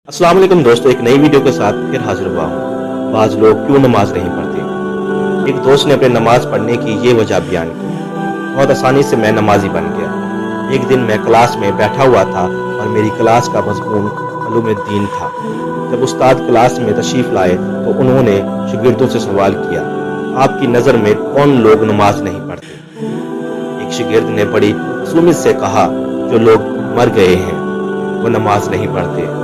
अस्सलाम वालेकुम दोस्तों, एक नई वीडियो के साथ फिर हाजिर हुआ हूँ। बाज लोग क्यों नमाज नहीं पढ़ते। एक दोस्त ने अपने नमाज पढ़ने की ये वजह बयान की। बहुत आसानी से मैं नमाजी बन गया। एक दिन मैं क्लास में बैठा हुआ था और मेरी क्लास का मज़मून मालूम दीन था। जब उस्ताद क्लास में तशरीफ़ लाए तो उन्होंने शागिर्दों से सवाल किया, आपकी नज़र में कौन लोग नमाज नहीं पढ़ते। एक शागिर्द ने बड़ी मासूमियत से कहा, जो लोग मर गए हैं वो नमाज नहीं पढ़ते।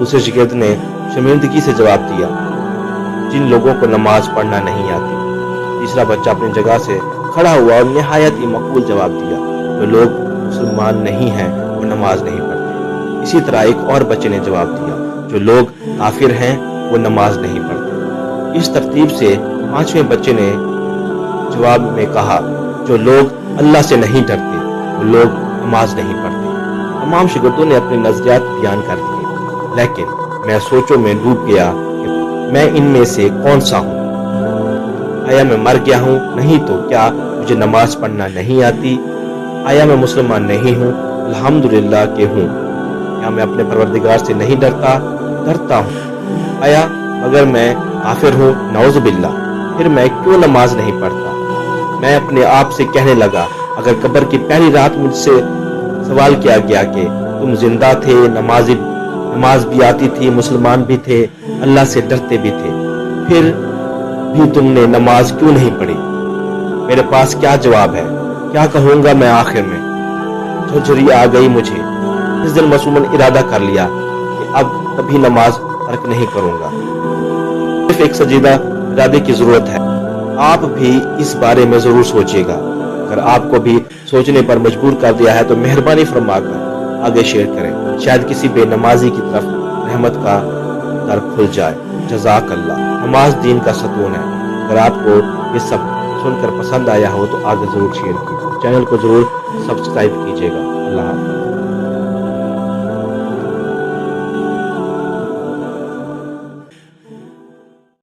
दूसरे शागिर्द ने शर्मिंदगी से जवाब दिया, जिन लोगों को नमाज पढ़ना नहीं आती। तीसरा बच्चा अपनी जगह से खड़ा हुआ और निहायत ही मकबूल जवाब दिया, जो लोग मुसलमान नहीं हैं वो नमाज नहीं पढ़ते। इसी तरह एक और बच्चे ने जवाब दिया, जो लोग काफिर हैं वो नमाज नहीं पढ़ते। इस तरतीब से पांचवें बच्चे ने जवाब में कहा, जो लोग अल्लाह से नहीं डरते वो लोग नमाज नहीं पढ़ते। तमाम शागिर्दों ने अपने नजरियात बयान कर दिए, लेकिन मैं सोचों में डूब गया कि मैं इनमें से कौन सा हूँ। आया मैं मर गया हूँ? नहीं तो क्या मुझे नमाज पढ़ना नहीं आती? आया मैं मुसलमान नहीं हूँ? अल्हम्दुलिल्लाह के हूँ। क्या मैं अपने परवरदिगार से नहीं डरता? डरता हूँ। आया अगर मैं काफिर हूँ? नौज़ुबिल्लाह, फिर मैं क्यों नमाज नहीं पढ़ता? मैं अपने आप से कहने लगा, अगर कब्र की पहली रात मुझसे सवाल किया गया कि तुम जिंदा थे, नमाज भी आती थी, मुसलमान भी थे, अल्लाह से डरते भी थे, फिर भी तुमने नमाज क्यों नहीं पढ़ी? मेरे पास क्या जवाब है? क्या कहूंगा मैं आखिर में? झुरझुरी आ गई मुझे। इस दिन मासूमन इरादा कर लिया कि अब कभी नमाज तर्क नहीं करूंगा। सिर्फ एक सजीदा इरादे की जरूरत है। आप भी इस बारे में जरूर सोचिएगा। अगर आपको भी सोचने पर मजबूर कर दिया है तो मेहरबानी फरमाकर आगे शेयर करें, शायद किसी बेनमाजी की तरफ रहमत का दर खुल जाए। जज़ाक अल्लाह। नमाज दीन का सतून है। अगर आपको ये सब सुनकर पसंद आया हो तो आगे जरूर शेयर कीजिए, चैनल को जरूर सब्सक्राइब कीजिएगा। अल्लाह हाफ़िज़।